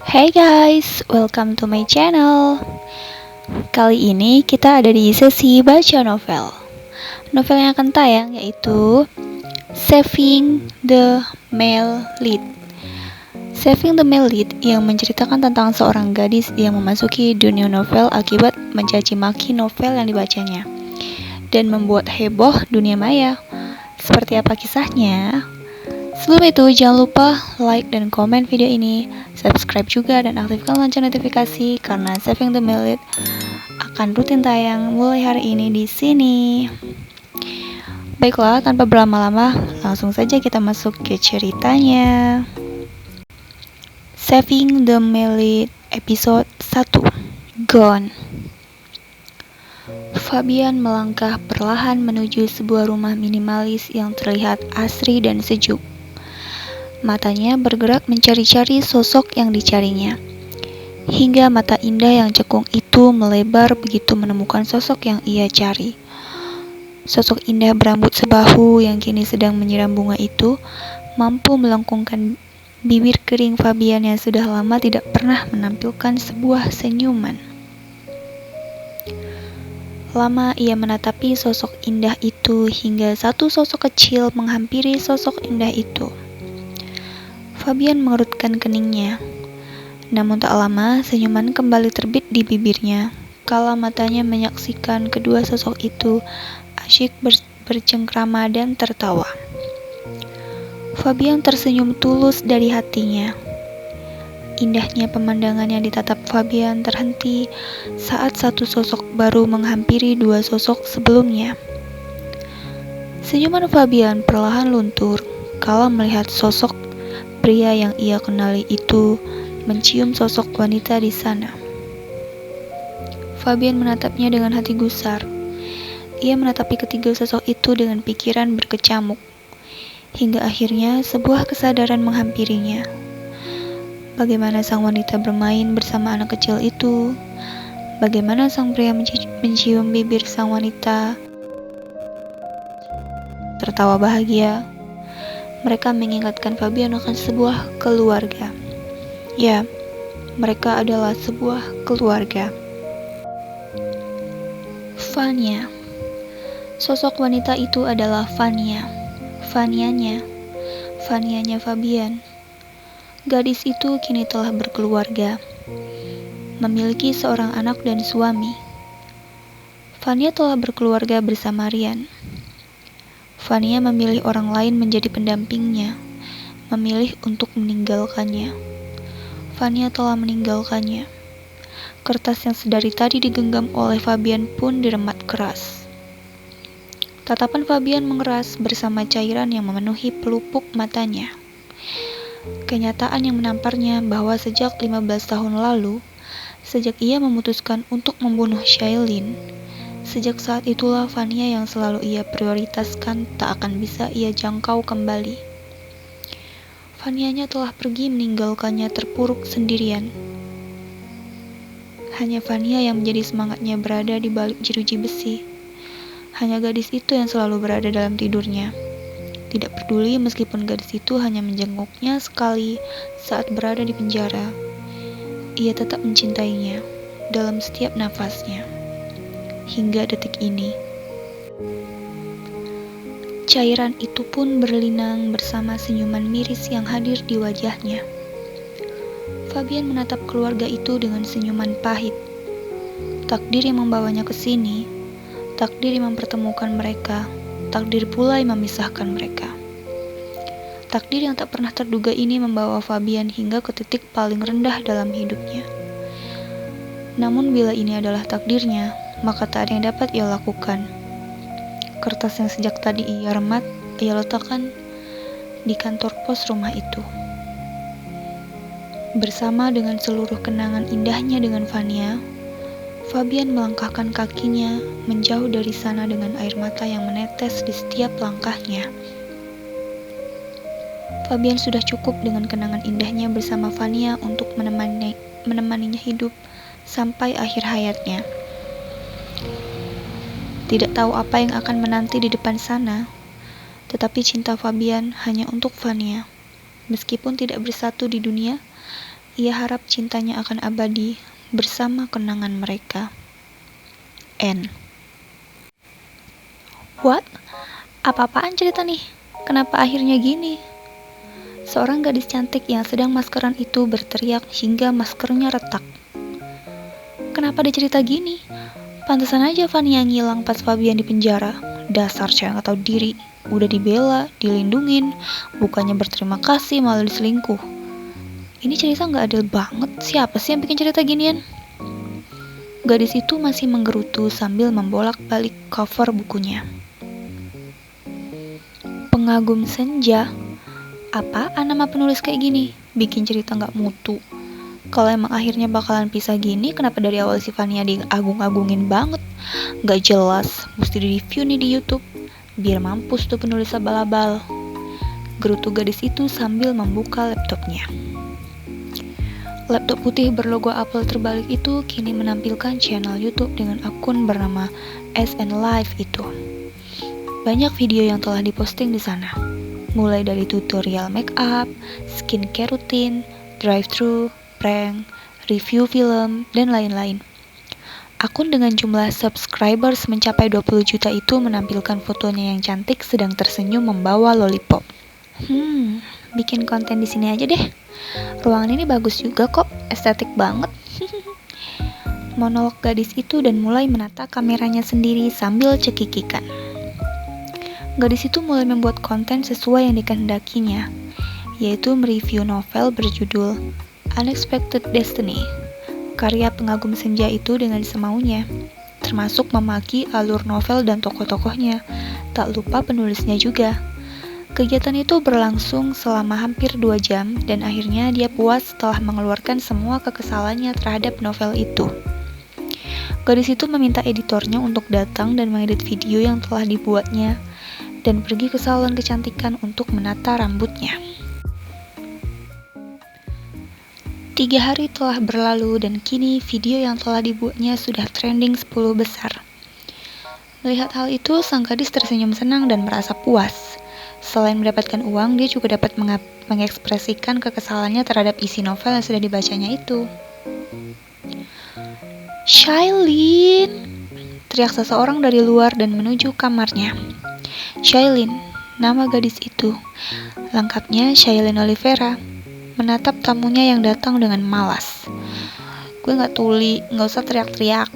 Hey guys, welcome to my channel. Kali ini kita ada di sesi baca novel. Novel yang akan tayang yaitu Saving the Male Lead. Saving the Male Lead yang menceritakan tentang seorang gadis yang memasuki dunia novel akibat mencaci maki novel yang dibacanya dan membuat heboh dunia maya. Seperti apa kisahnya? Sebelum itu, jangan lupa like dan komen video ini, subscribe juga dan aktifkan lonceng notifikasi karena Saving the Male Lead akan rutin tayang mulai hari ini di sini. Baiklah, tanpa berlama-lama, langsung saja kita masuk ke ceritanya. Saving the Male Lead episode 1, Gone. Fabian melangkah perlahan menuju sebuah rumah minimalis yang terlihat asri dan sejuk. Matanya bergerak mencari-cari sosok yang dicarinya. Hingga mata indah yang cekung itu melebar begitu menemukan sosok yang ia cari. Sosok indah berambut sebahu yang kini sedang menyiram bunga itu mampu melengkungkan bibir kering Fabian yang sudah lama tidak pernah menampilkan sebuah senyuman. Lama ia menatapi sosok indah itu hingga satu sosok kecil menghampiri sosok indah itu. Fabian mengerutkan keningnya. Namun tak lama, senyuman kembali terbit di bibirnya, kala matanya menyaksikan kedua sosok itu asyik bercengkrama dan tertawa. Fabian tersenyum tulus dari hatinya. Indahnya pemandangan yang ditatap Fabian terhenti saat satu sosok baru menghampiri dua sosok sebelumnya. Senyuman Fabian perlahan luntur kala melihat sosok pria yang ia kenali itu mencium sosok wanita di sana. Fabian menatapnya dengan hati gusar. Ia menatapi ketiga sosok itu dengan pikiran berkecamuk. Hingga akhirnya sebuah kesadaran menghampirinya. Bagaimana sang wanita bermain bersama anak kecil itu? Bagaimana sang pria mencium bibir sang wanita? Tertawa bahagia. Mereka mengingatkan Fabian akan sebuah keluarga. Ya, mereka adalah sebuah keluarga. Vanya. Sosok wanita itu adalah Vanya. Vanyanya Fabian. Gadis itu kini telah berkeluarga, memiliki seorang anak dan suami. Vanya telah berkeluarga bersama Rian. Vanya memilih orang lain menjadi pendampingnya, memilih untuk meninggalkannya. Vanya telah meninggalkannya. Kertas yang sedari tadi digenggam oleh Fabian pun diremat keras. Tatapan Fabian mengeras bersama cairan yang memenuhi pelupuk matanya. Kenyataan yang menamparnya bahwa sejak 15 tahun lalu, sejak ia memutuskan untuk membunuh Shailene, sejak saat itulah Vanya yang selalu ia prioritaskan tak akan bisa ia jangkau kembali. Vanyanya telah pergi meninggalkannya terpuruk sendirian. Hanya Vanya yang menjadi semangatnya berada di balik jeruji besi. Hanya gadis itu yang selalu berada dalam tidurnya. Tidak peduli meskipun gadis itu hanya menjenguknya sekali saat berada di penjara. Ia tetap mencintainya dalam setiap nafasnya. Hingga detik ini. Cairan itu pun berlinang bersama senyuman miris yang hadir di wajahnya. Fabian menatap keluarga itu dengan senyuman pahit. Takdir yang membawanya ke sini, takdir yang mempertemukan mereka, takdir pula yang memisahkan mereka. Takdir yang tak pernah terduga ini membawa Fabian hingga ke titik paling rendah dalam hidupnya. Namun bila ini adalah takdirnya, maka tak ada yang dapat ia lakukan. Kertas yang sejak tadi ia remat, ia letakkan di kantor pos rumah itu. Bersama dengan seluruh kenangan indahnya dengan Vanya, Fabian melangkahkan kakinya menjauh dari sana dengan air mata yang menetes di setiap langkahnya. Fabian sudah cukup dengan kenangan indahnya bersama Vanya untuk menemaninya hidup sampai akhir hayatnya. Tidak tahu apa yang akan menanti di depan sana, tetapi cinta Fabian hanya untuk Vanya. Meskipun tidak bersatu di dunia, Ia harap cintanya akan abadi bersama kenangan mereka. N. What? Apa-apaan cerita nih? Kenapa akhirnya gini? Seorang gadis cantik yang sedang maskeran itu berteriak hingga maskernya retak. Kenapa dia cerita gini? Pantesan aja Fania ngilang pas Fabian di penjara. Dasar cewek gak tahu diri. Udah dibela, dilindungin, bukannya berterima kasih malah diselingkuh. Ini cerita gak adil banget. Siapa sih yang bikin cerita ginian? Gadis itu masih menggerutu sambil membolak-balik cover bukunya. Pengagum senja. Apaan nama penulis kayak gini? Bikin cerita gak mutu. Kalau emang akhirnya bakalan pisah gini, kenapa dari awal si Fania diagung-agungin banget? Gak jelas, mesti di-review nih di YouTube. Biar mampus tuh penulis abal-abal. Gerutu gadis itu sambil membuka laptopnya. Laptop putih berlogo Apple terbalik itu kini menampilkan channel YouTube dengan akun bernama SN Live itu. Banyak video yang telah diposting di sana. Mulai dari tutorial make up, skincare rutin, drive-thru, prank, review film, dan lain-lain. Akun dengan jumlah subscribers mencapai 20 juta itu menampilkan fotonya yang cantik sedang tersenyum membawa lollipop. Bikin konten di sini aja deh. Ruangan ini bagus juga kok, estetik banget. Monolog gadis itu dan mulai menata kameranya sendiri sambil cekikikan. Gadis itu mulai membuat konten sesuai yang dikehendakinya, yaitu mereview novel berjudul Unexpected Destiny, karya pengagum senja itu dengan semaunya, termasuk memaki alur novel dan tokoh-tokohnya, tak lupa penulisnya juga. Kegiatan itu berlangsung selama hampir 2 jam dan akhirnya dia puas setelah mengeluarkan semua kekesalannya terhadap novel itu. Gadis itu meminta editornya untuk datang dan mengedit video yang telah dibuatnya dan pergi ke salon kecantikan untuk menata rambutnya. 3 hari telah berlalu dan kini video yang telah dibuatnya sudah trending 10 besar. Melihat hal itu, sang gadis tersenyum senang dan merasa puas. Selain mendapatkan uang, dia juga dapat mengekspresikan kekesalannya terhadap isi novel yang sudah dibacanya itu. Shailene! Teriak seseorang dari luar dan menuju kamarnya. Shailene, nama gadis itu. Lengkapnya Shailene Olivera. Menatap tamunya yang datang dengan malas. Gue gak tuli, gak usah teriak-teriak.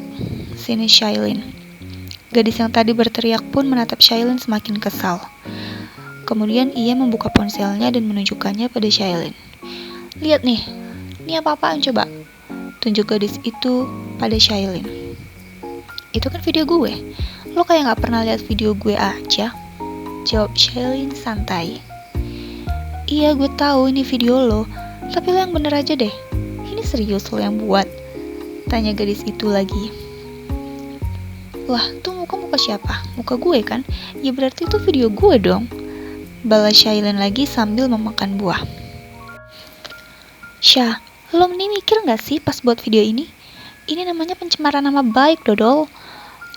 Sini Shailene. Gadis yang tadi berteriak pun menatap Shailene semakin kesal. Kemudian ia membuka ponselnya dan menunjukkannya pada Shailene. Lihat nih, ini apa-apaan coba? Tunjuk gadis itu pada Shailene. Itu kan video gue. Lo kayak gak pernah lihat video gue aja. Jawab Shailene santai. Iya, gue tahu ini video lo, tapi lo yang bener aja deh. Ini serius lo yang buat? Tanya gadis itu lagi. Wah, tuh muka siapa? Muka gue kan? Ya berarti itu video gue dong. Balas Shailene lagi sambil memakan buah. Syah, lo ini mikir gak sih pas buat video ini? Ini namanya pencemaran nama baik, dodol.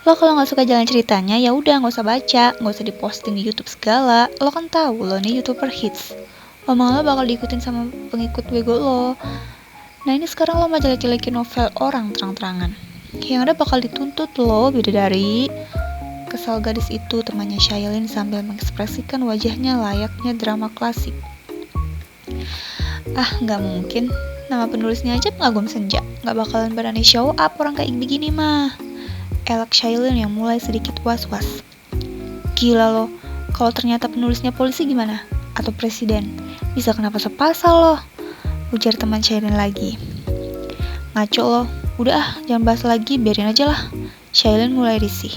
Lo kalau nggak suka jalan ceritanya, ya udah nggak usah baca, nggak usah diposting di YouTube segala. Lo kan tahu lo nih YouTuber hits. Omong lo bakal diikutin sama pengikut bego lo. Nah ini sekarang lo mau jelek-jelekin novel orang terang-terangan. Yang ada bakal dituntut lo, bidadari. Kesal gadis itu temannya Shailene sambil mengekspresikan wajahnya layaknya drama klasik. Ah, nggak mungkin. Nama penulisnya aja pengagum senja. Nggak bakalan berani show up orang kayak begini mah. Elak Shailene yang mulai sedikit was-was. Gila lo, kalau ternyata penulisnya polisi gimana? Atau presiden? Bisa kenapa sepasal lo? Ujar teman Shailene lagi. Ngaco lo, udah jangan bahas lagi, biarin aja lah. Shailene mulai risih.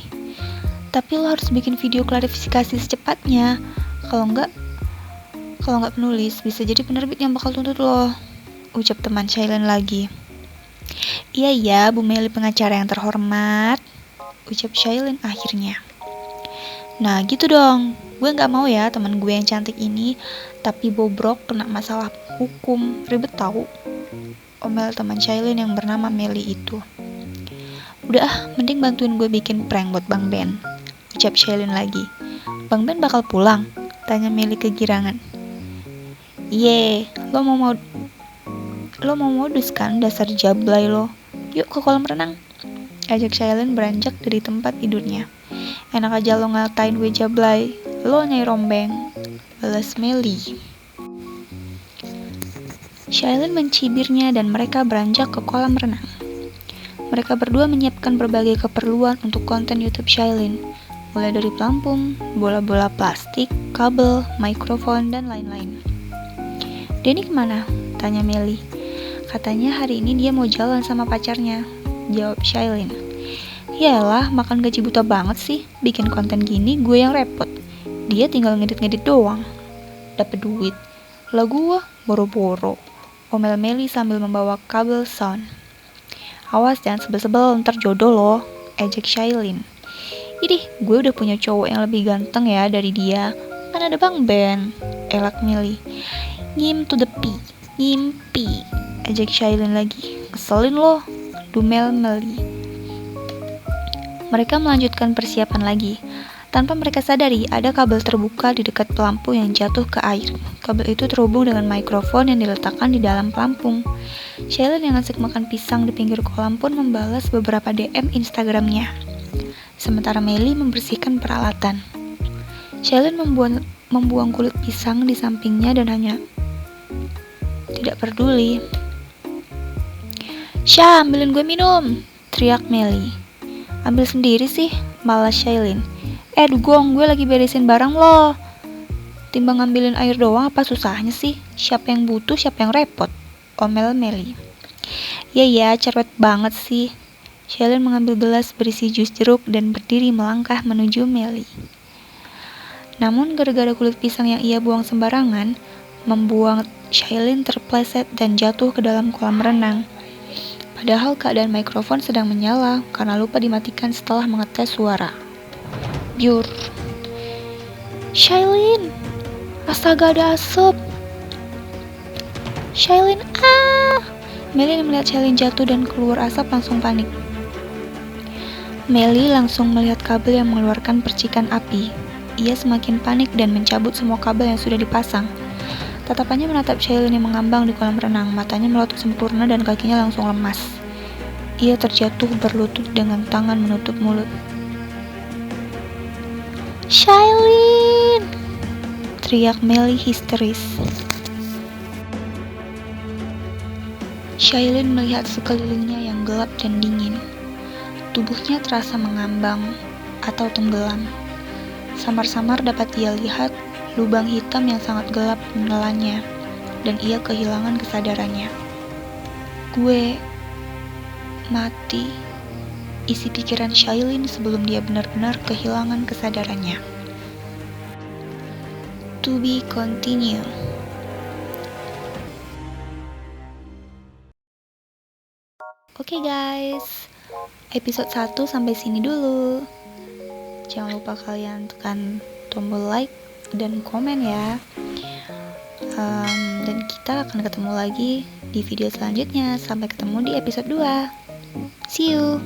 Tapi lo harus bikin video klarifikasi secepatnya. Kalau nggak penulis, bisa jadi penerbit yang bakal tuntut lo. Ucap teman Shailene lagi. Iya, Bu Meli pengacara yang terhormat. Ucap Shailene akhirnya. Nah gitu dong, gue gak mau ya teman gue yang cantik ini tapi bobrok kena masalah hukum, ribet tau. Omel teman Shailene yang bernama Meli itu. Udah mending bantuin gue bikin prank buat Bang Ben. Ucap Shailene lagi. Bang Ben bakal pulang? Tanya Meli kegirangan. Lo Lo mau modus kan, dasar jablay lo? Yuk ke kolam renang, ajak Shailene beranjak dari tempat tidurnya. Enak aja lo ngatain gue jablay, lo nyai rombeng, balas Melly. Shailene mencibirnya dan mereka beranjak ke kolam renang. Mereka berdua menyiapkan berbagai keperluan untuk konten YouTube Shailene, mulai dari pelampung, bola-bola plastik, kabel, mikrofon, dan lain-lain. Denny kemana? Tanya Melly. Katanya hari ini dia mau jalan sama pacarnya, jawab Shailene. Yaelah, makan gaji buta banget sih, bikin konten gini gue yang repot. Dia tinggal ngedit-ngedit doang. Dapet duit. Lah gue boro-boro, omel Melly sambil membawa kabel sound. Awas jangan sebel-sebel, ntar jodoh loh, ejek Shailene. Idih, gue udah punya cowok yang lebih ganteng ya dari dia. Kan ada Bang Ben, elak Melly. Ngim to the P, ngimpi, ejek Shailene lagi. Keselin loh, dumel Melly. Mereka melanjutkan persiapan lagi. Tanpa mereka sadari, ada kabel terbuka di dekat pelampung yang jatuh ke air. Kabel itu terhubung dengan mikrofon yang diletakkan di dalam pelampung. Shailene yang asik makan pisang di pinggir kolam pun membalas beberapa DM Instagramnya. Sementara Melly membersihkan peralatan. Shailene membuang kulit pisang di sampingnya dan hanya tidak peduli. Syah, ambilin gue minum, teriak Melly. Ambil sendiri sih, malas Shailene. Dugong, gue lagi beresin barang loh. Timbang ngambilin air doang apa susahnya sih? Siapa yang butuh, siapa yang repot? Omel Melly. Ya, cerewet banget sih. Shailene mengambil gelas berisi jus jeruk dan berdiri melangkah menuju Melly. Namun gara-gara kulit pisang yang ia buang sembarangan, membuang Shailene terpleset dan jatuh ke dalam kolam renang. Padahal keadaan mikrofon sedang menyala karena lupa dimatikan setelah mengetes suara. Biur. Shailene, astaga ada asap. Shailene, Melly melihat Shailene jatuh dan keluar asap langsung panik. Melly langsung melihat kabel yang mengeluarkan percikan api. Ia semakin panik dan mencabut semua kabel yang sudah dipasang. Tatapannya menatap Shailene yang mengambang di kolam renang, matanya melotot sempurna dan kakinya langsung lemas. Ia terjatuh berlutut dengan tangan menutup mulut. Shailene! Teriak Melly histeris. Shailene melihat sekelilingnya yang gelap dan dingin. Tubuhnya terasa mengambang atau tenggelam. Samar-samar dapat ia lihat lubang hitam yang sangat gelap menelannya, dan ia kehilangan kesadarannya. Gue mati, isi pikiran Shailene sebelum dia benar-benar kehilangan kesadarannya. To be continued. Oke guys, episode 1 sampai sini dulu. Jangan lupa kalian tekan tombol like dan komen ya. Dan kita akan ketemu lagi di video selanjutnya. Sampai ketemu di episode 2. See you.